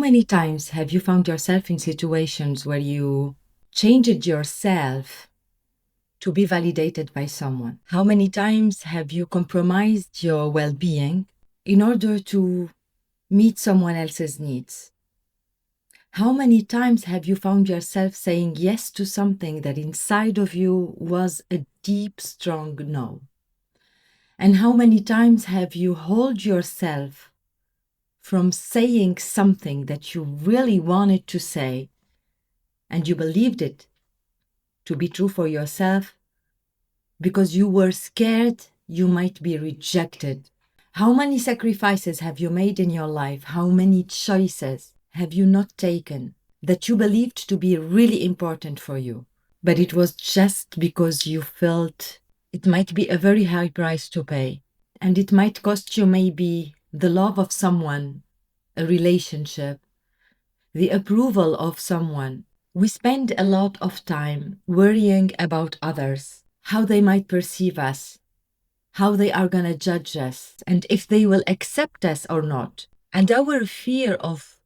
many times have you found yourself in situations where you changed yourself to be validated by someone? How many times have you compromised your well-being in order to meet someone else's needs? How many times have you found yourself saying yes to something that inside of you was a deep, strong no? And how many times have you held yourself from saying something that you really wanted to say and you believed it to be true for yourself because you were scared you might be rejected? How many sacrifices have you made in your life? How many choices have you not taken that you believed to be really important for you? But it was just because you felt it might be a very high price to pay. And it might cost you maybe the love of someone, a relationship, the approval of someone. We spend a lot of time worrying about others, how they might perceive us, how they are going to judge us, and if they will accept us or not. And our fear of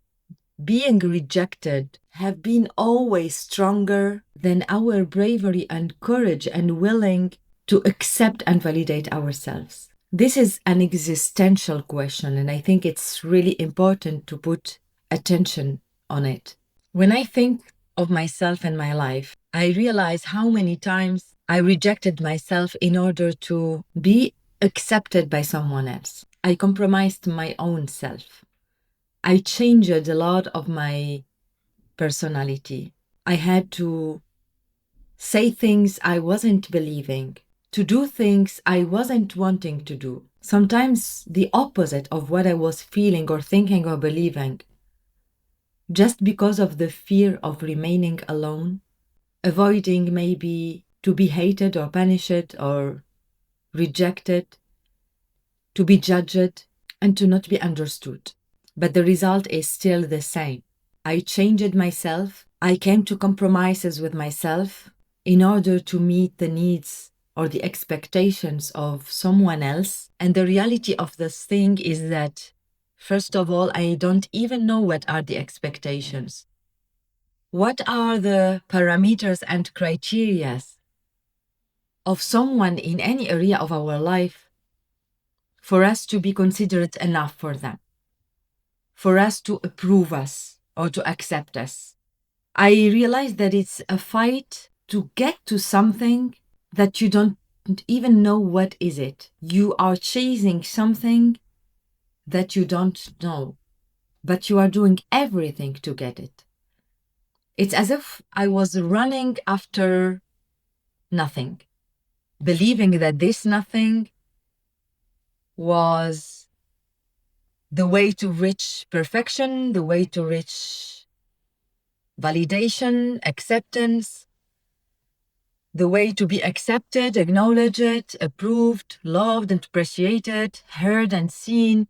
being rejected have been always stronger than our bravery and courage and willing to accept and validate ourselves. This is an existential question, and I think it's really important to put attention on it. When I think of myself and my life, I realize how many times I rejected myself in order to be accepted by someone else. I compromised my own self. I changed a lot of my personality. I had to say things I wasn't believing, to do things I wasn't wanting to do. Sometimes the opposite of what I was feeling or thinking or believing, just because of the fear of remaining alone, avoiding maybe to be hated or punished or rejected, to be judged, and to not be understood. But the result is still the same. I changed myself. I came to compromises with myself in order to meet the needs or the expectations of someone else. And the reality of this thing is that, first of all, I don't even know what are the expectations. What are the parameters and criteria of someone in any area of our life for us to be considered enough for them, for us to approve us or to accept us? I realized that it's a fight to get to something that you don't even know what is it. You are chasing something that you don't know, but you are doing everything to get it. It's as if I was running after nothing, believing that this nothing was the way to reach perfection, the way to reach validation, acceptance, the way to be accepted, acknowledged, approved, loved and appreciated, heard and seen,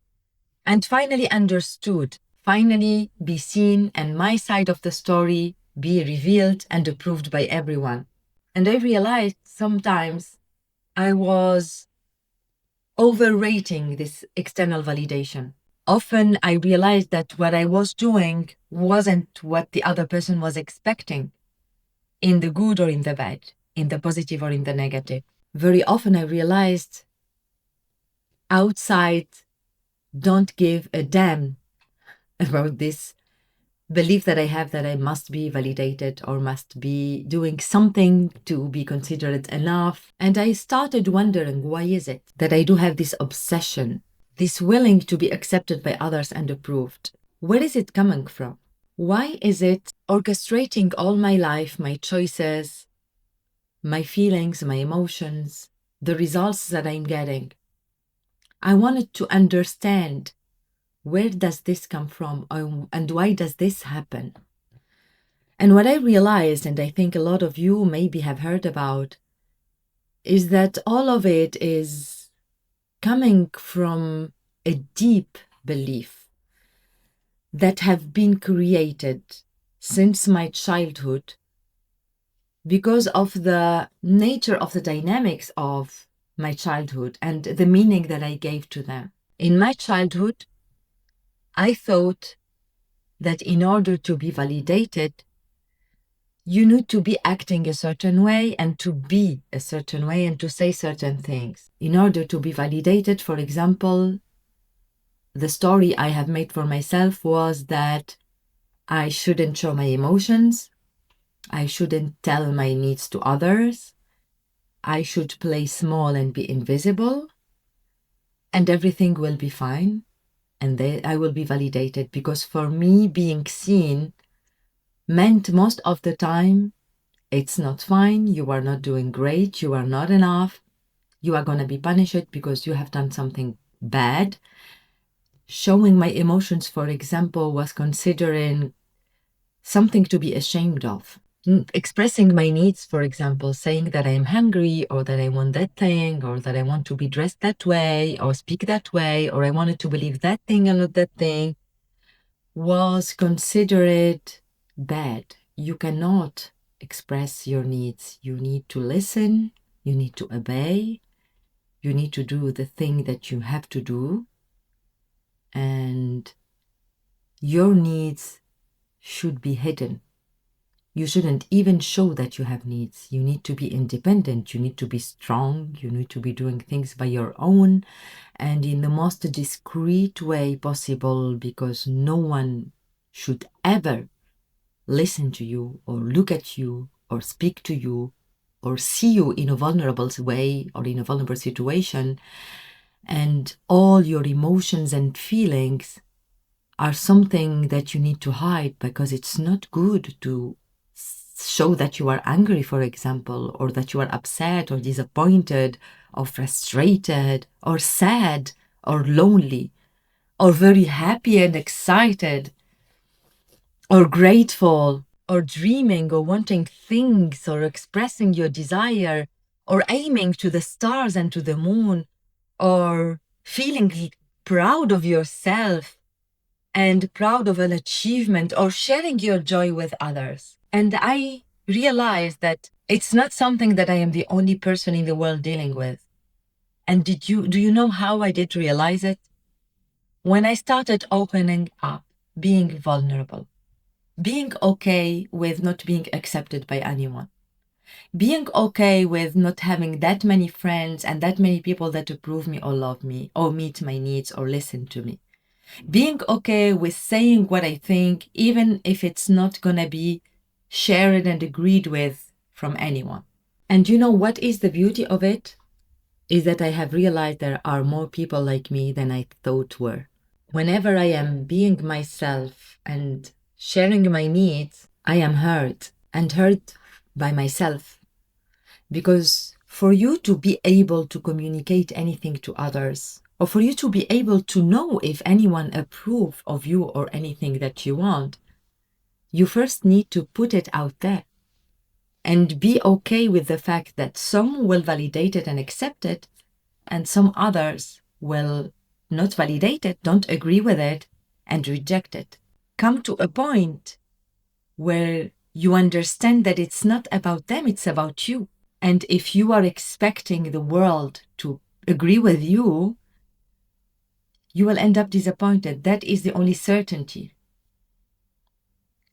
and finally understood, finally be seen, and my side of the story be revealed and approved by everyone. And I realized sometimes I was overrating this external validation. Often I realized that what I was doing wasn't what the other person was expecting, in the good or in the bad, in the positive or in the negative. Very often I realized outside don't give a damn about this belief that I have that I must be validated or must be doing something to be considered enough. And I started wondering, why is it that I do have this obsession, this willing to be accepted by others and approved? Where is it coming from? Why is it orchestrating all my life, my choices, my feelings, my emotions, the results that I'm getting? I wanted to understand, where does this come from, and why does this happen? And what I realized, and I think a lot of you maybe have heard about, is that all of it is coming from a deep belief that have been created since my childhood because of the nature of the dynamics of my childhood and the meaning that I gave to them. In my childhood, I thought that in order to be validated, you need to be acting a certain way and to be a certain way and to say certain things. In order to be validated, for example, the story I have made for myself was that I shouldn't show my emotions, I shouldn't tell my needs to others, I should play small and be invisible, and everything will be fine, and I will be validated. Because for me, being seen meant most of the time, it's not fine, you are not doing great, you are not enough, you are going to be punished because you have done something bad. Showing my emotions, for example, was considering something to be ashamed of. Expressing my needs, for example, saying that I am hungry or that I want that thing or that I want to be dressed that way or speak that way or I wanted to believe that thing and not that thing, was considered bad. You cannot express your needs. You need to listen, you need to obey, you need to do the thing that you have to do, and your needs should be hidden. You shouldn't even show that you have needs. You need to be independent. You need to be strong. You need to be doing things by your own and in the most discreet way possible, because no one should ever listen to you or look at you or speak to you or see you in a vulnerable way or in a vulnerable situation. And all your emotions and feelings are something that you need to hide, because it's not good to show that you are angry, for example, or that you are upset or disappointed or frustrated or sad or lonely or very happy and excited or grateful or dreaming or wanting things or expressing your desire or aiming to the stars and to the moon or feeling proud of yourself and proud of an achievement or sharing your joy with others. And I realized that it's not something that I am the only person in the world dealing with. And do you know how I did realize it? When I started opening up, being vulnerable, being okay with not being accepted by anyone, being okay with not having that many friends and that many people that approve me or love me or meet my needs or listen to me, being okay with saying what I think, even if it's not gonna be shared and agreed with from anyone. And you know what is the beauty of it? Is that I have realized there are more people like me than I thought were. Whenever I am being myself and sharing my needs, I am hurt and hurt by myself. Because for you to be able to communicate anything to others, or for you to be able to know if anyone approves of you or anything that you want, you first need to put it out there and be okay with the fact that some will validate it and accept it, and some others will not validate it, don't agree with it, and reject it. Come to a point where you understand that it's not about them, it's about you. And if you are expecting the world to agree with you, you will end up disappointed. That is the only certainty.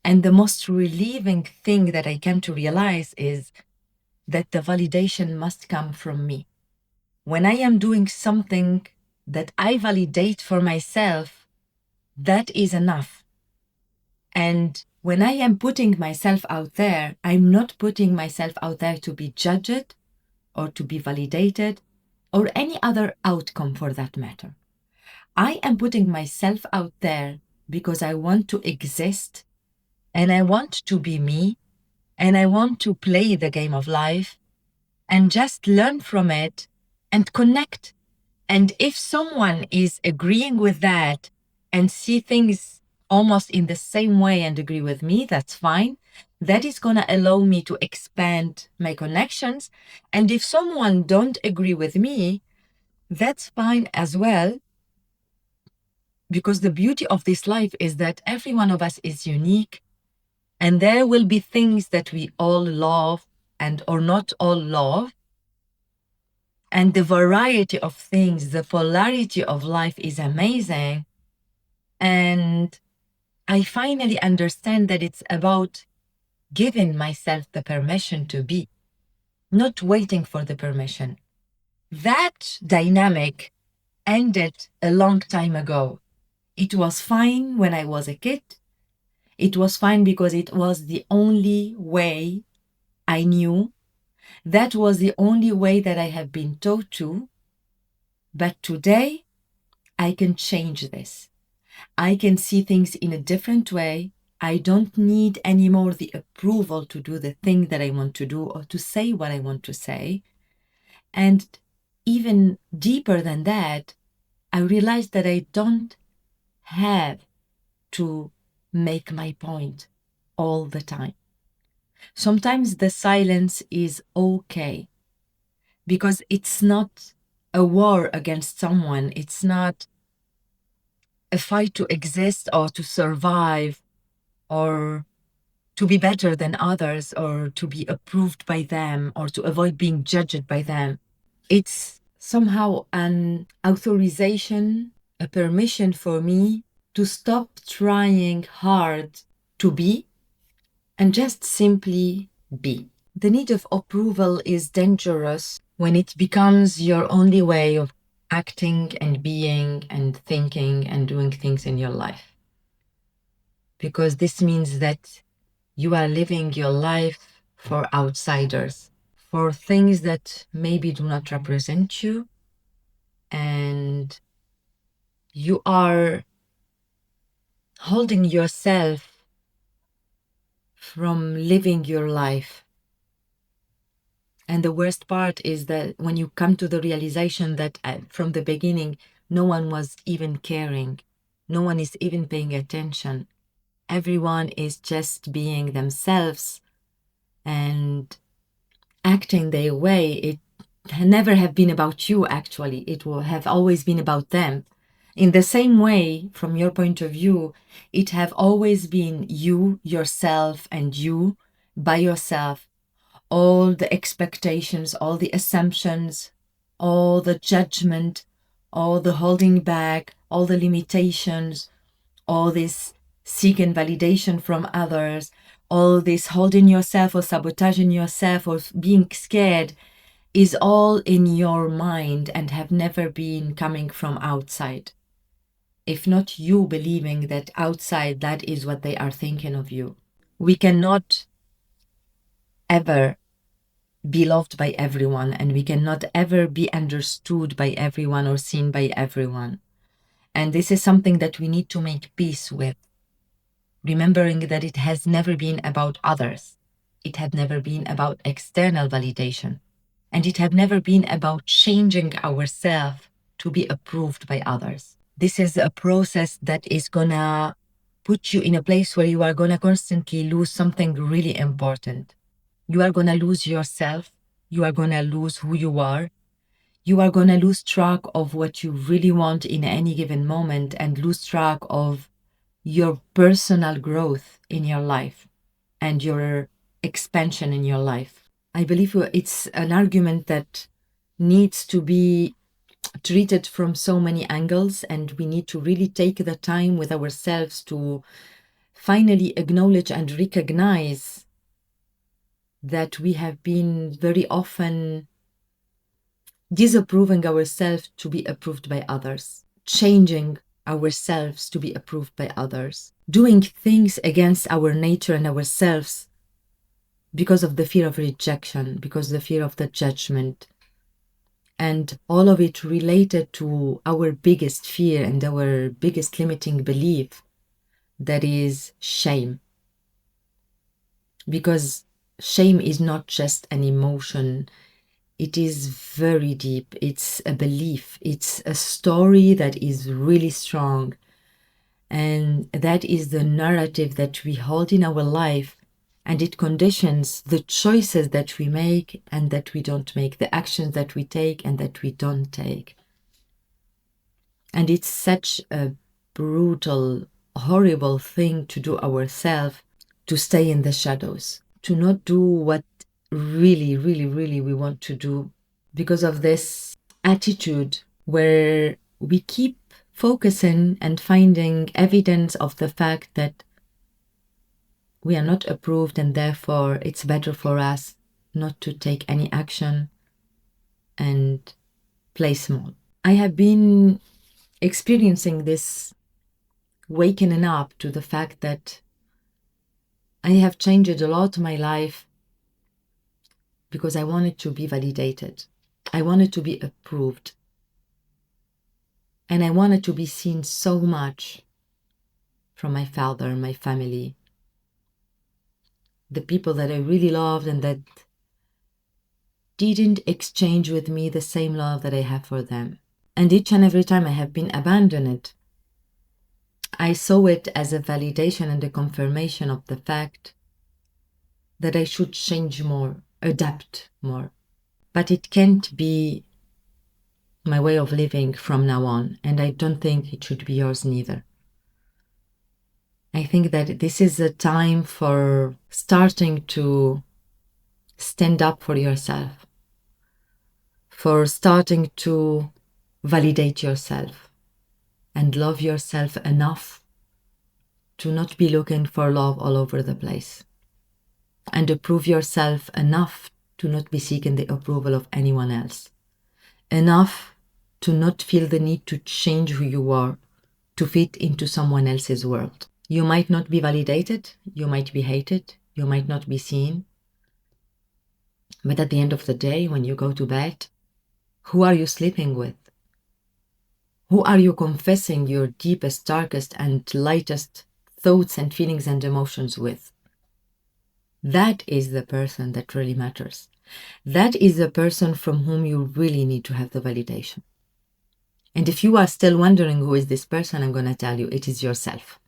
And the most relieving thing that I came to realize is that the validation must come from me. When I am doing something that I validate for myself, that is enough. And when I am putting myself out there, I'm not putting myself out there to be judged or to be validated or any other outcome for that matter. I am putting myself out there because I want to exist and I want to be me and I want to play the game of life and just learn from it and connect. And if someone is agreeing with that and see things almost in the same way and agree with me, that's fine. That is going to allow me to expand my connections. And if someone don't agree with me, that's fine as well. Because the beauty of this life is that every one of us is unique, and there will be things that we all love and or not all love. And the variety of things, the polarity of life is amazing. And I finally understand that it's about giving myself the permission to be, not waiting for the permission. That dynamic ended a long time ago. It was fine when I was a kid. It was fine because it was the only way I knew. That was the only way that I have been taught to. But today, I can change this. I can see things in a different way. I don't need anymore the approval to do the thing that I want to do or to say what I want to say. And even deeper than that, I realized that I don't have to make my point all the time. Sometimes the silence is okay because it's not a war against someone. It's not a fight to exist or to survive or to be better than others or to be approved by them or to avoid being judged by them. It's somehow an authorization, a permission for me to stop trying hard to be and just simply be. The need of approval is dangerous when it becomes your only way of acting and being and thinking and doing things in your life. Because this means that you are living your life for outsiders, for things that maybe do not represent you, and you are holding yourself from living your life. And the worst part is that when you come to the realization that from the beginning, no one was even caring, no one is even paying attention, everyone is just being themselves and acting their way. It never have been about you, actually. It will have always been about them. In the same way, from your point of view, it have always been you, yourself, and you by yourself. All the expectations, all the assumptions, all the judgment, all the holding back, all the limitations, all this seeking validation from others, all this holding yourself or sabotaging yourself or being scared is all in your mind and have never been coming from outside. If not you believing that outside that is what they are thinking of you. We cannot ever be loved by everyone, and we cannot ever be understood by everyone or seen by everyone. And this is something that we need to make peace with, remembering that it has never been about others. It had never been about external validation. And it had never been about changing ourselves to be approved by others. This is a process that is gonna put you in a place where you are gonna constantly lose something really important. You are gonna lose yourself. You are gonna lose who you are. You are gonna lose track of what you really want in any given moment and lose track of your personal growth in your life and your expansion in your life. I believe it's an argument that needs to be treated from so many angles, and we need to really take the time with ourselves to finally acknowledge and recognize that we have been very often disapproving ourselves to be approved by others, changing ourselves to be approved by others, doing things against our nature and ourselves because of the fear of rejection, because the fear of the judgment, and all of it related to our biggest fear and our biggest limiting belief, that is shame. Because shame is not just an emotion, it is very deep. It's a belief. It's a story that is really strong. And that is the narrative that we hold in our life. And it conditions the choices that we make and that we don't make, the actions that we take and that we don't take. And it's such a brutal, horrible thing to do ourselves, to stay in the shadows, to not do what really, really, really we want to do because of this attitude where we keep focusing and finding evidence of the fact that we are not approved and therefore it's better for us not to take any action and play small. I have been experiencing this waking up to the fact that I have changed a lot my life because I wanted to be validated. I wanted to be approved. And I wanted to be seen so much from my father, my family, the people that I really loved and that didn't exchange with me the same love that I have for them. And each and every time I have been abandoned, I saw it as a validation and a confirmation of the fact that I should change more, adapt more. But it can't be my way of living from now on, and I don't think it should be yours neither. I think that this is a time for starting to stand up for yourself, for starting to validate yourself and love yourself enough to not be looking for love all over the place, and approve yourself enough to not be seeking the approval of anyone else, enough to not feel the need to change who you are to fit into someone else's world. You might not be validated, you might be hated, you might not be seen, but at the end of the day, when you go to bed, who are you sleeping with? Who are you confessing your deepest, darkest, and lightest thoughts and feelings and emotions with? That is the person that really matters. That is the person from whom you really need to have the validation. And if you are still wondering who is this person, I'm going to tell you, it is yourself.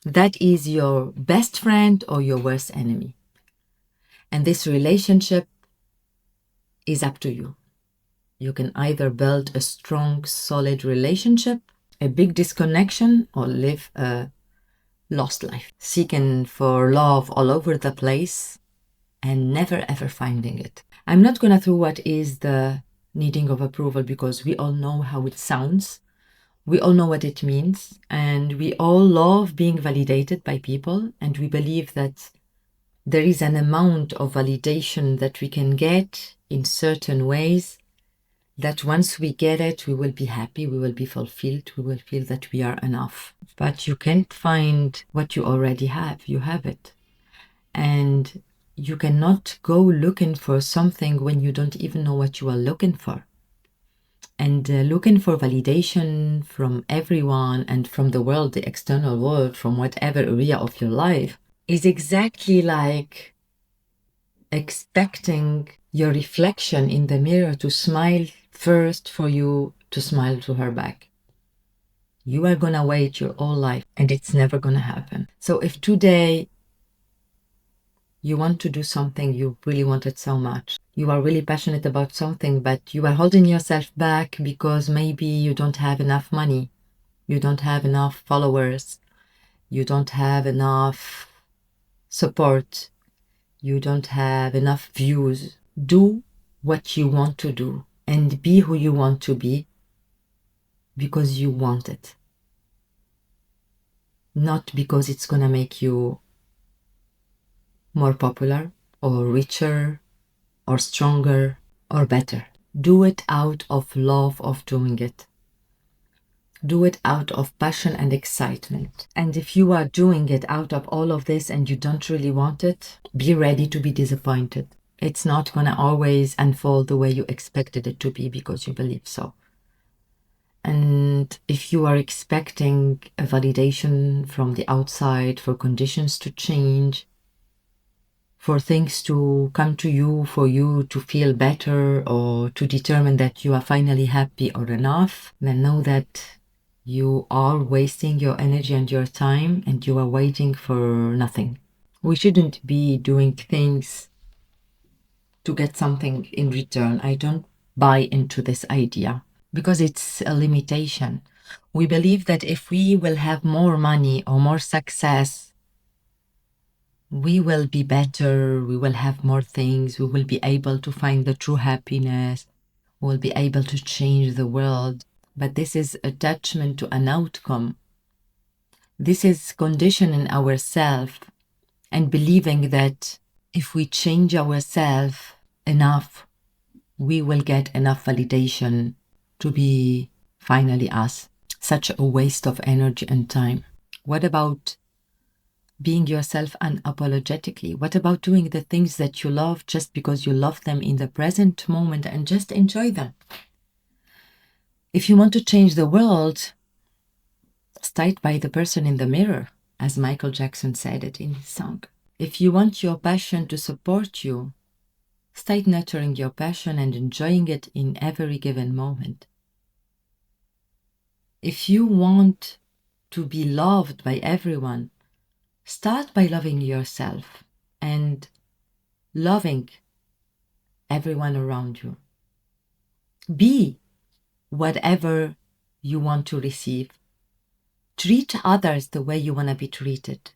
That is your best friend or your worst enemy. And this relationship is up to you. You can either build a strong, solid relationship, a big disconnection, or live a lost life, seeking for love all over the place and never ever finding it. I'm not going to through what is the needing of approval because we all know how it sounds. We all know what it means, and we all love being validated by people, and we believe that there is an amount of validation that we can get in certain ways that once we get it, we will be happy, we will be fulfilled, we will feel that we are enough. But you can't find what you already have. You have it. And you cannot go looking for something when you don't even know what you are looking for. And looking for validation from everyone and from the world, the external world, from whatever area of your life, is exactly like expecting your reflection in the mirror to smile first for you to smile to her back. You are gonna wait your whole life and it's never gonna happen. So if today you want to do something you really wanted so much, you are really passionate about something, but you are holding yourself back because maybe you don't have enough money, you don't have enough followers, you don't have enough support, you don't have enough views. Do what you want to do and be who you want to be because you want it. Not because it's gonna make you more popular or richer or stronger or better. Do it out of love of doing it. Do it out of passion and excitement. And if you are doing it out of all of this and you don't really want it, be ready to be disappointed. It's not gonna always unfold the way you expected it to be because you believe so. And if you are expecting a validation from the outside for conditions to change, for things to come to you, for you to feel better or to determine that you are finally happy or enough, then know that you are wasting your energy and your time and you are waiting for nothing. We shouldn't be doing things to get something in return. I don't buy into this idea because it's a limitation. We believe that if we will have more money or more success, we will be better, we will have more things, we will be able to find the true happiness, we'll be able to change the world. but this is attachment to an outcome. This is conditioning ourselves and believing that if we change ourselves enough, we will get enough validation to be finally us. Such a waste of energy and time. What about being yourself unapologetically? What about doing the things that you love just because you love them in the present moment and just enjoy them? If you want to change the world, start by the person in the mirror, as Michael Jackson said it in his song. If you want your passion to support you, start nurturing your passion and enjoying it in every given moment. If you want to be loved by everyone, start by loving yourself and loving everyone around you. Be whatever you want to receive. Treat others the way you want to be treated.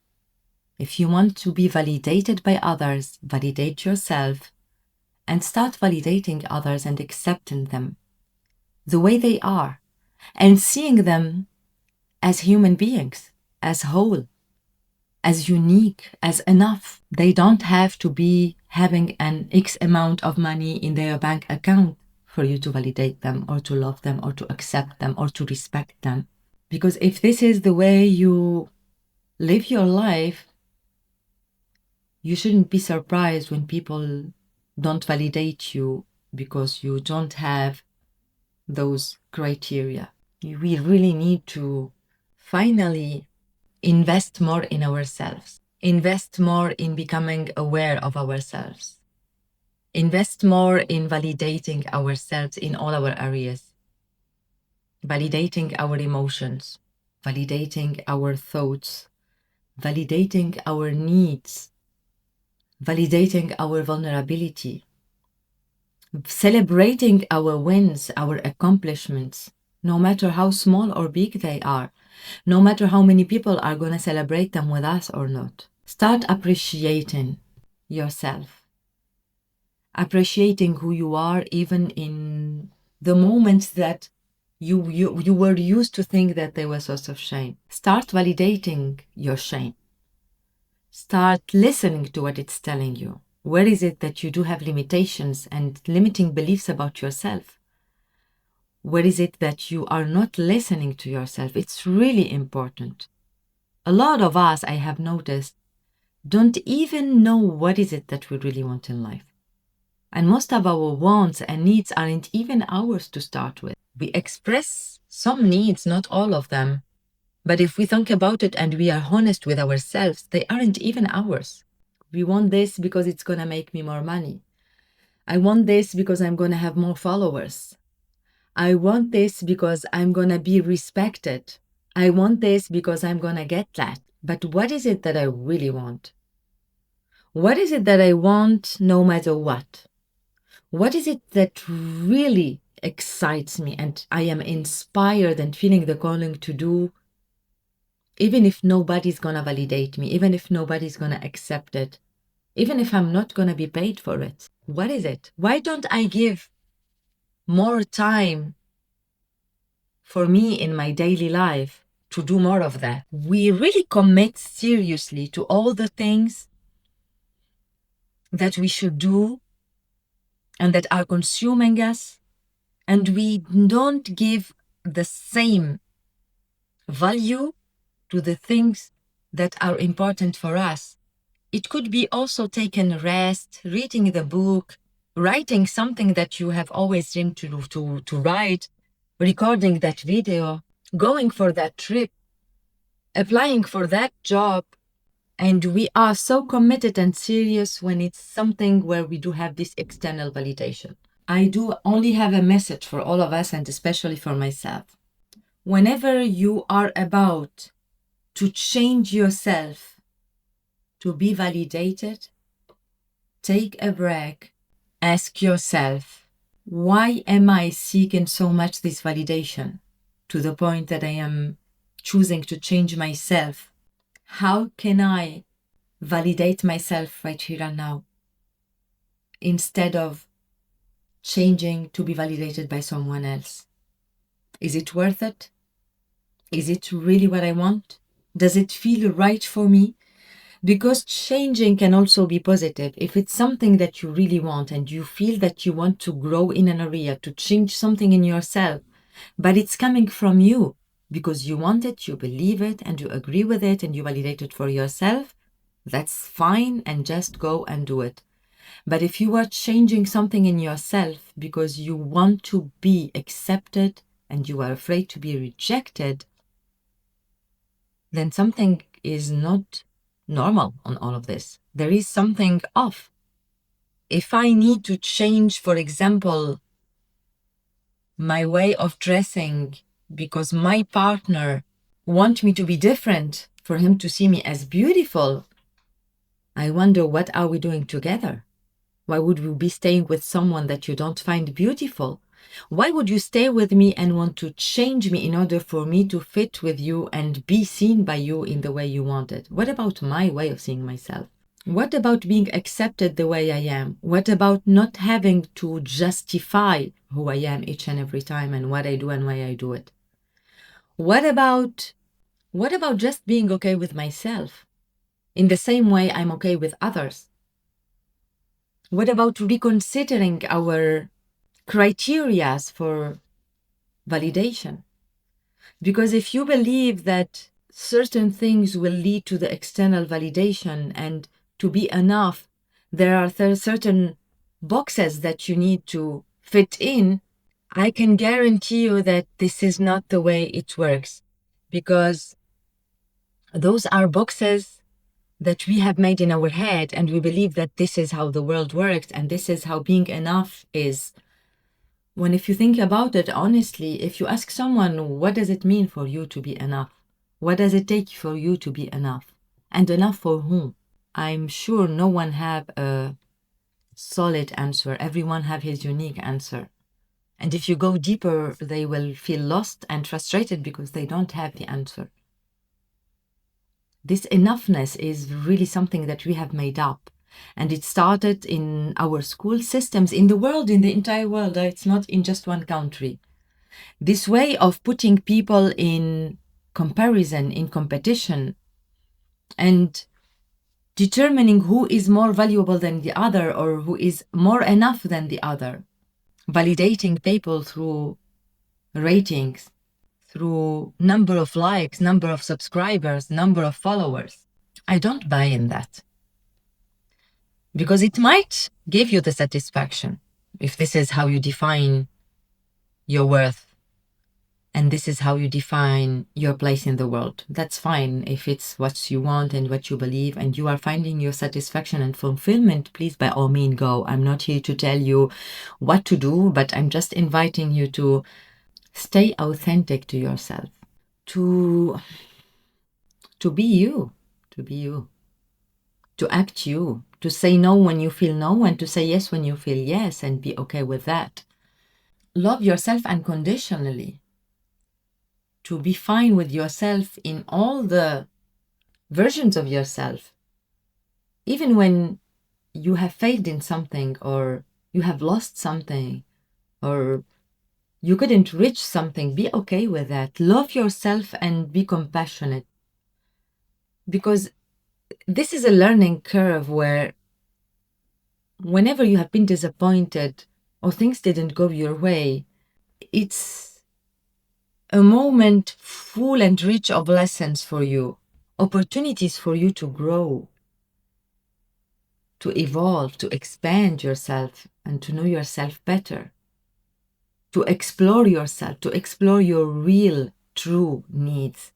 If you want to be validated by others, validate yourself and start validating others and accepting them the way they are and seeing them as human beings, as whole, as unique, as enough. They don't have to be having an X amount of money in their bank account for you to validate them or to love them or to accept them or to respect them. Because if this is the way you live your life, you shouldn't be surprised when people don't validate you because you don't have those criteria. We really need to finally invest more in ourselves, invest more in becoming aware of ourselves, invest more in validating ourselves in all our areas, validating our emotions, validating our thoughts, validating our needs, validating our vulnerability, celebrating our wins, our accomplishments, no matter how small or big they are, no matter how many people are going to celebrate them with us or not. Start appreciating yourself, appreciating who you are, even in the moments that you were used to think that they were source of shame. Start validating your shame. Start listening to what it's telling you. Where is it that you do have limitations and limiting beliefs about yourself? Where is it that you are not listening to yourself? It's really important. A lot of us, I have noticed, don't even know what is it that we really want in life. And most of our wants and needs aren't even ours to start with. We express some needs, not all of them. But if we think about it and we are honest with ourselves, they aren't even ours. We want this because it's going to make me more money. I want this because I'm going to have more followers. I want this because I'm going to be respected. I want this because I'm going to get that. But what is it that I really want? What is it that I want no matter what? What is it that really excites me and I am inspired and feeling the calling to do, even if nobody's going to validate me, even if nobody's going to accept it, even if I'm not going to be paid for it? What is it? Why don't I give more time for me in my daily life to do more of that? We really commit seriously to all the things that we should do and that are consuming us, and we don't give the same value to the things that are important for us. It could be also taking rest, reading the book, writing something that you have always dreamed to write, recording that video, going for that trip, applying for that job. And we are so committed and serious when it's something where we do have this external validation. I do only have a message for all of us, and especially for myself. Whenever you are about to change yourself to be validated, take a break. Ask yourself, why am I seeking so much this validation to the point that I am choosing to change myself? How can I validate myself right here and now instead of changing to be validated by someone else? Is it worth it? Is it really what I want? Does it feel right for me? Because changing can also be positive. If it's something that you really want and you feel that you want to grow in an area, to change something in yourself, but it's coming from you because you want it, you believe it, and you agree with it, and you validate it for yourself, that's fine, and just go and do it. But if you are changing something in yourself because you want to be accepted and you are afraid to be rejected, then something is not normal on all of this. There is something off. If I need to change, for example, my way of dressing because my partner wants me to be different for him to see me as beautiful, I wonder, what are we doing together? Why would you be staying with someone that you don't find beautiful? Why would you stay with me and want to change me in order for me to fit with you and be seen by you in the way you want it? What about my way of seeing myself? What about being accepted the way I am? What about not having to justify who I am each and every time and what I do and why I do it? What about just being okay with myself in the same way I'm okay with others? What about reconsidering our criteria for validation? Because if you believe that certain things will lead to the external validation and to be enough, there are certain boxes that you need to fit in, I can guarantee you that this is not the way it works, because those are boxes that we have made in our head, and we believe that this is how the world works and this is how being enough is. When if you think about it honestly, if you ask someone, what does it mean for you to be enough? What does it take for you to be enough? And enough for whom? I'm sure no one have a solid answer. Everyone have his unique answer. And if you go deeper, they will feel lost and frustrated because they don't have the answer. This enoughness is really something that we have made up. And it started in our school systems, in the world, in the entire world. It's not in just one country. This way of putting people in comparison, in competition, and determining who is more valuable than the other or who is more enough than the other. Validating people through ratings, through number of likes, number of subscribers, number of followers. I don't buy in that. Because it might give you the satisfaction if this is how you define your worth and this is how you define your place in the world. That's fine. If it's what you want and what you believe and you are finding your satisfaction and fulfillment, please by all means go. I'm not here to tell you what to do, but I'm just inviting you to stay authentic to yourself, to be you, to be you, to act you, to say no when you feel no, and to say yes when you feel yes, and be okay with that. Love yourself unconditionally, to be fine with yourself in all the versions of yourself. Even when you have failed in something, or you have lost something, or you couldn't reach something, be okay with that. Love yourself and be compassionate. Because this is a learning curve where whenever you have been disappointed or things didn't go your way, it's a moment full and rich of lessons for you, opportunities for you to grow, to evolve, to expand yourself, and to know yourself better, to explore yourself, to explore your real, true needs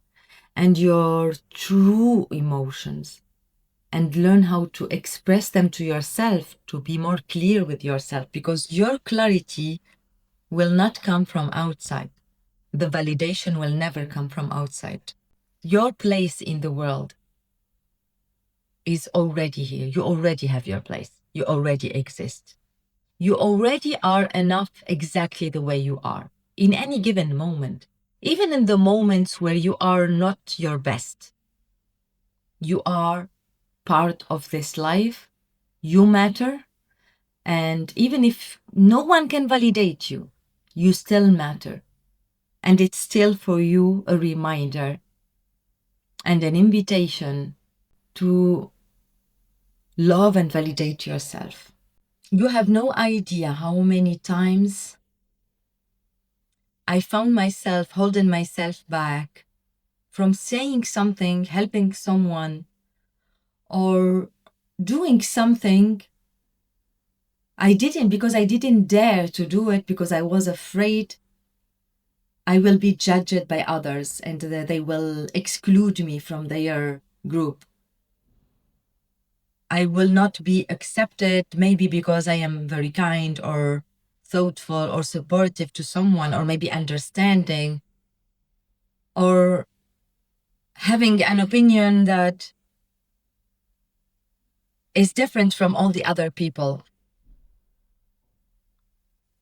and your true emotions, and learn how to express them to yourself, to be more clear with yourself, because your clarity will not come from outside. The validation will never come from outside. Your place in the world is already here. You already have your place. You already exist. You already are enough exactly the way you are in any given moment, even in the moments where you are not your best. You are part of this life. You matter. And even if no one can validate you, you still matter. And it's still for you a reminder and an invitation to love and validate yourself. You have no idea how many times I found myself holding myself back from saying something, helping someone, or doing something I didn't, because I didn't dare to do it, because I was afraid I will be judged by others and that they will exclude me from their group. I will not be accepted, maybe because I am very kind or thoughtful or supportive to someone, or maybe understanding, or having an opinion that is different from all the other people.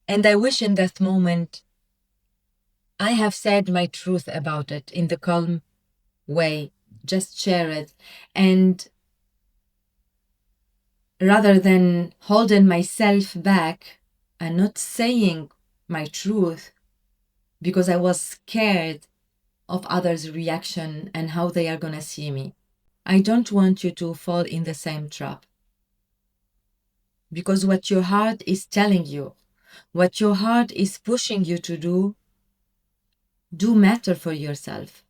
And I wish in that moment I have said my truth about it in the calm way, just share it. And rather than holding myself back and not saying my truth because I was scared of others' reaction and how they are going to see me. I don't want you to fall in the same trap. Because what your heart is telling you, what your heart is pushing you to do matter for yourself.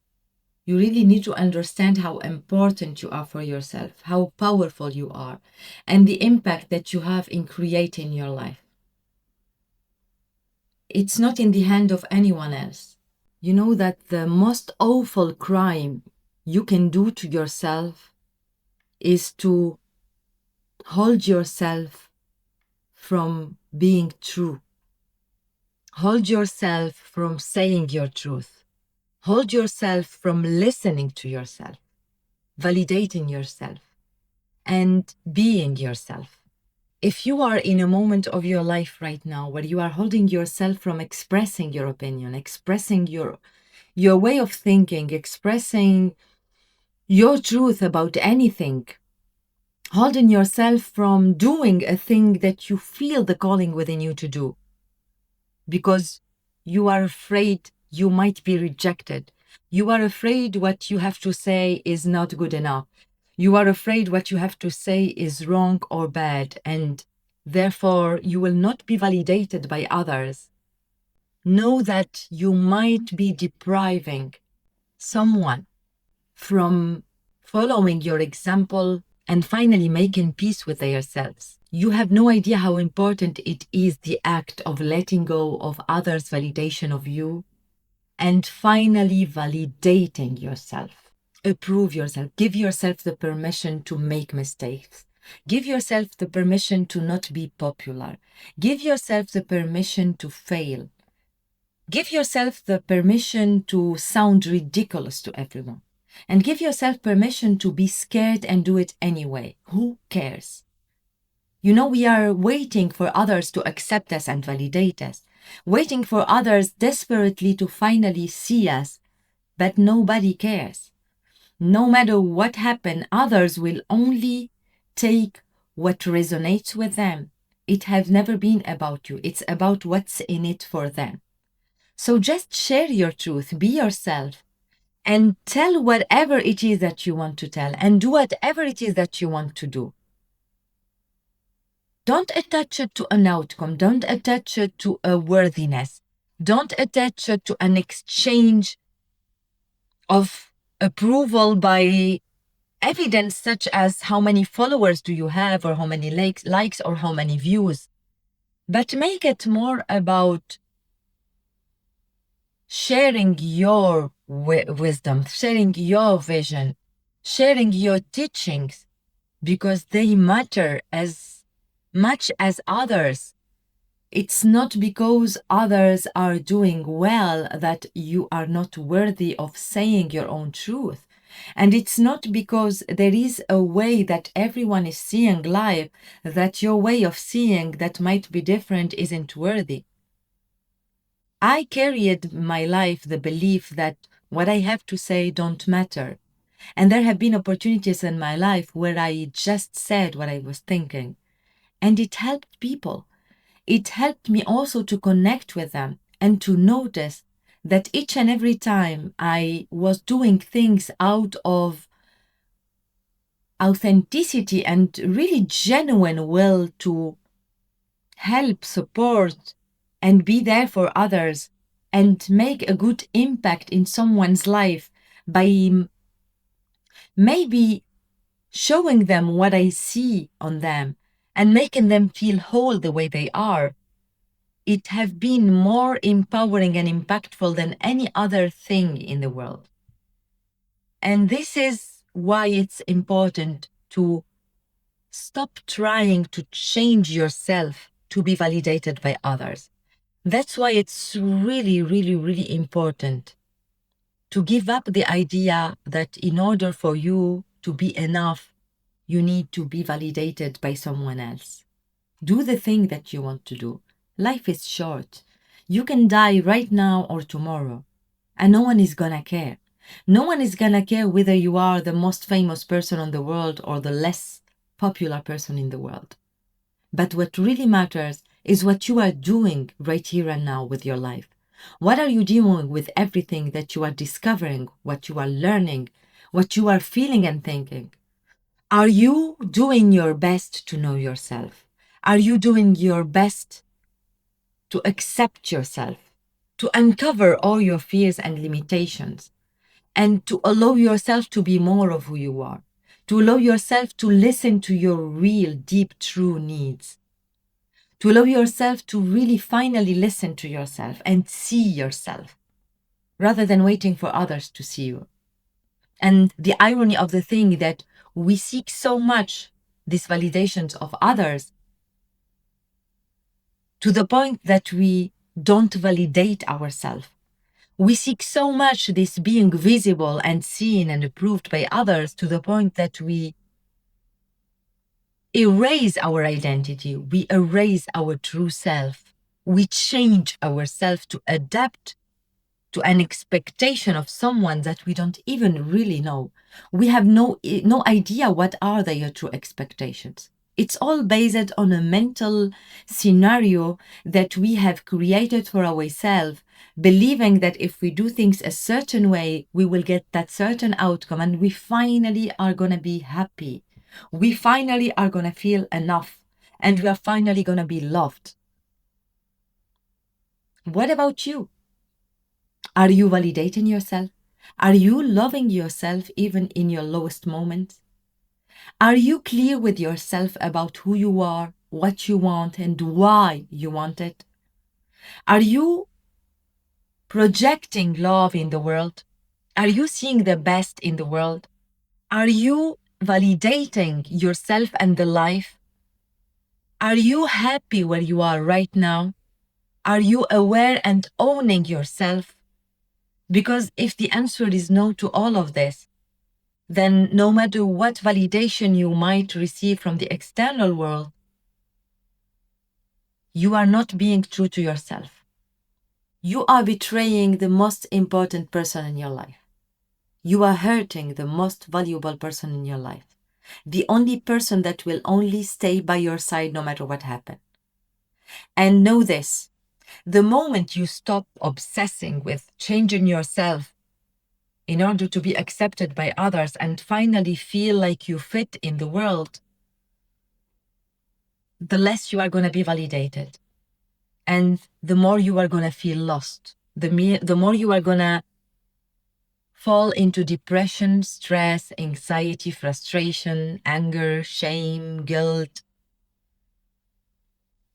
You really need to understand how important you are for yourself, how powerful you are, and the impact that you have in creating your life. It's not in the hand of anyone else. You know that the most awful crime you can do to yourself is to hold yourself from being true. Hold yourself from saying your truth. Hold yourself from listening to yourself, validating yourself, and being yourself. If you are in a moment of your life right now where you are holding yourself from expressing your opinion, expressing your way of thinking, expressing your truth about anything, holding yourself from doing a thing that you feel the calling within you to do, because you are afraid you might be rejected. You are afraid what you have to say is not good enough. You are afraid what you have to say is wrong or bad, and therefore you will not be validated by others. Know that you might be depriving someone from following your example and finally making peace with themselves. You have no idea how important it is, the act of letting go of others' validation of you and finally validating yourself. Approve yourself. Give yourself the permission to make mistakes. Give yourself the permission to not be popular. Give yourself the permission to fail. Give yourself the permission to sound ridiculous to everyone. And give yourself permission to be scared and do it anyway. Who cares? You know, we are waiting for others to accept us and validate us, waiting for others desperately to finally see us, but nobody cares. No matter what happens, others will only take what resonates with them. It has never been about you. It's about what's in it for them. So just share your truth, be yourself, and tell whatever it is that you want to tell, and do whatever it is that you want to do. Don't attach it to an outcome. Don't attach it to a worthiness. Don't attach it to an exchange of approval by evidence such as how many followers do you have, or how many likes or how many views. But make it more about sharing your wisdom, sharing your vision, sharing your teachings, because they matter as much as others. It's not because others are doing well that you are not worthy of saying your own truth. And it's not because there is a way that everyone is seeing life that your way of seeing that might be different isn't worthy. I carried my life the belief that what I have to say don't matter. And there have been opportunities in my life where I just said what I was thinking. And it helped people. It helped me also to connect with them and to notice that each and every time I was doing things out of authenticity and really genuine will to help, support, and be there for others and make a good impact in someone's life by maybe showing them what I see on them and making them feel whole the way they are, it have been more empowering and impactful than any other thing in the world. And this is why it's important to stop trying to change yourself to be validated by others. That's why it's really, really, really important to give up the idea that in order for you to be enough, you need to be validated by someone else. Do the thing that you want to do. Life is short. You can die right now or tomorrow, and no one is gonna care. No one is gonna care whether you are the most famous person in the world or the less popular person in the world. But what really matters is what you are doing right here and now with your life. What are you doing with everything that you are discovering, what you are learning, what you are feeling and thinking? Are you doing your best to know yourself? Are you doing your best to accept yourself, to uncover all your fears and limitations, and to allow yourself to be more of who you are, to allow yourself to listen to your real, deep, true needs, to allow yourself to really finally listen to yourself and see yourself rather than waiting for others to see you? And the irony of the thing that we seek so much these validations of others to the point that we don't validate ourselves. We seek so much this being visible and seen and approved by others to the point that we erase our identity, we erase our true self, we change ourselves to adapt to an expectation of someone that we don't even really know. We have no idea what are their true expectations. It's all based on a mental scenario that we have created for ourselves, believing that if we do things a certain way, we will get that certain outcome and we finally are going to be happy. We finally are going to feel enough and we are finally going to be loved. What about you? Are you validating yourself? Are you loving yourself even in your lowest moments? Are you clear with yourself about who you are, what you want, and why you want it? Are you projecting love in the world? Are you seeing the best in the world? Are you validating yourself and the life? Are you happy where you are right now? Are you aware and owning yourself? Because if the answer is no to all of this, then no matter what validation you might receive from the external world, you are not being true to yourself. You are betraying the most important person in your life. You are hurting the most valuable person in your life. The only person that will only stay by your side no matter what happens. And know this, the moment you stop obsessing with changing yourself in order to be accepted by others and finally feel like you fit in the world, the less you are going to be validated. And the more you are going to feel lost, the more you are going to fall into depression, stress, anxiety, frustration, anger, shame, guilt.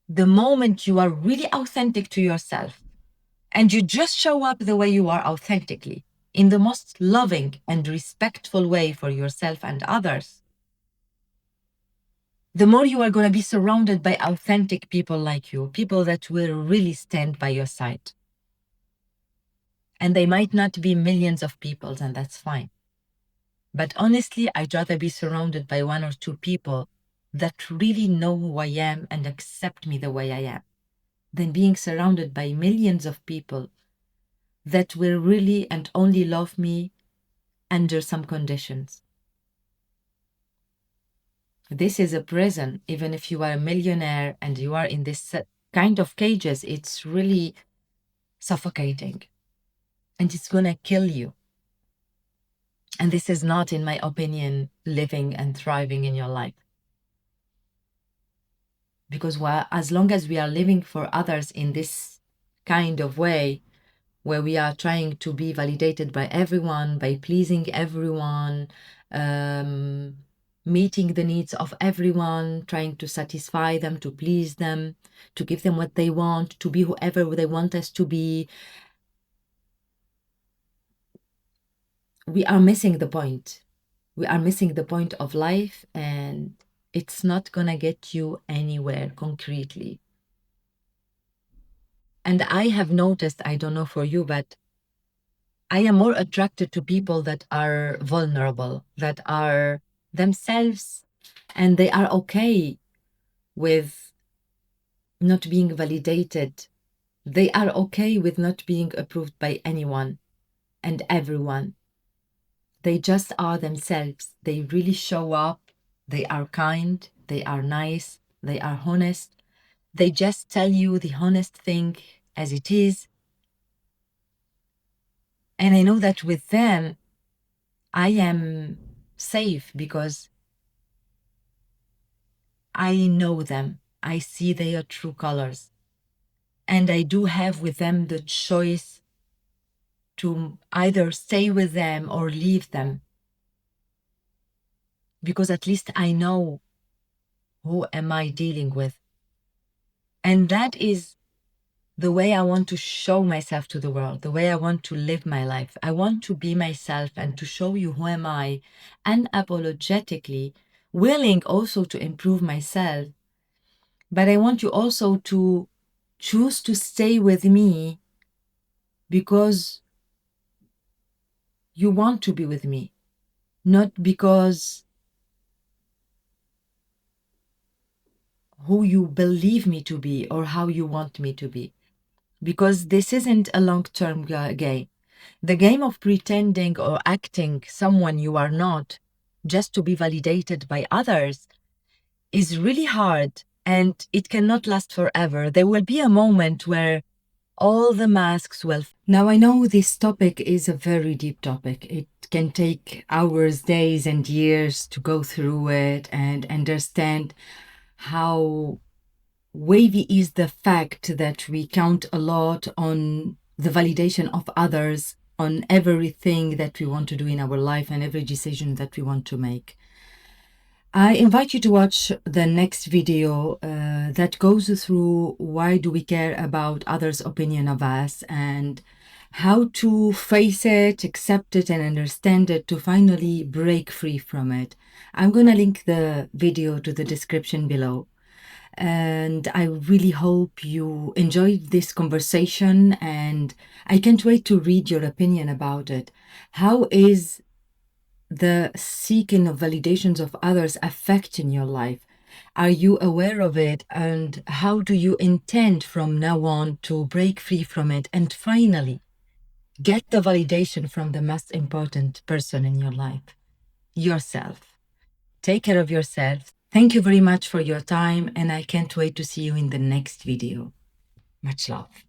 The moment you are really authentic to yourself and you just show up the way you are authentically, in the most loving and respectful way for yourself and others, the more you are going to be surrounded by authentic people like you, people that will really stand by your side. And they might not be millions of people, and that's fine. But honestly, I'd rather be surrounded by one or two people that really know who I am and accept me the way I am than being surrounded by millions of people that will really and only love me under some conditions. This is a prison. Even if you are a millionaire and you are in this kind of cages, it's really suffocating. and it's gonna kill you. And this is not, in my opinion, living and thriving in your life. Because as long as we are living for others in this kind of way, where we are trying to be validated by everyone, by pleasing everyone, um, meeting the needs of everyone, trying to satisfy them, to please them, to give them what they want, to be whoever they want us to be, we are missing the point. We are missing the point of life, and it's not gonna get you anywhere concretely. And I have noticed, I don't know for you, but I am more attracted to people that are vulnerable, that are themselves, and they are okay with not being validated. They are okay with not being approved by anyone and everyone. They just are themselves. They really show up. They are kind. They are nice. They are honest. They just tell you the honest thing as it is. And I know that with them, I am safe because I know them. I see their true colors. And I do have with them the choice to either stay with them or leave them. Because at least I know who am I dealing with. And that is the way I want to show myself to the world, the way I want to live my life. I want to be myself and to show you who am I, unapologetically, willing also to improve myself. But I want you also to choose to stay with me because you want to be with me, not because who you believe me to be or how you want me to be. Because this isn't a long-term game. The game of pretending or acting someone you are not just to be validated by others is really hard, and it cannot last forever. There will be a moment where all the masks will. Now, I know this topic is a very deep topic. It can take hours, days, and years to go through it and understand how wavy is the fact that we count a lot on the validation of others on everything that we want to do in our life and every decision that we want to make. I invite you to watch the next video that goes through why do we care about others' opinion of us and how to face it, accept it, and understand it to finally break free from it. I'm going to link the video to the description below. And I really hope you enjoyed this conversation, and I can't wait to read your opinion about it. How is the seeking of validations of others affecting your life? Are you aware of it? And how do you intend from now on to break free from it and finally get the validation from the most important person in your life, yourself? Take care of yourself. Thank you very much for your time, and I can't wait to see you in the next video. Much love.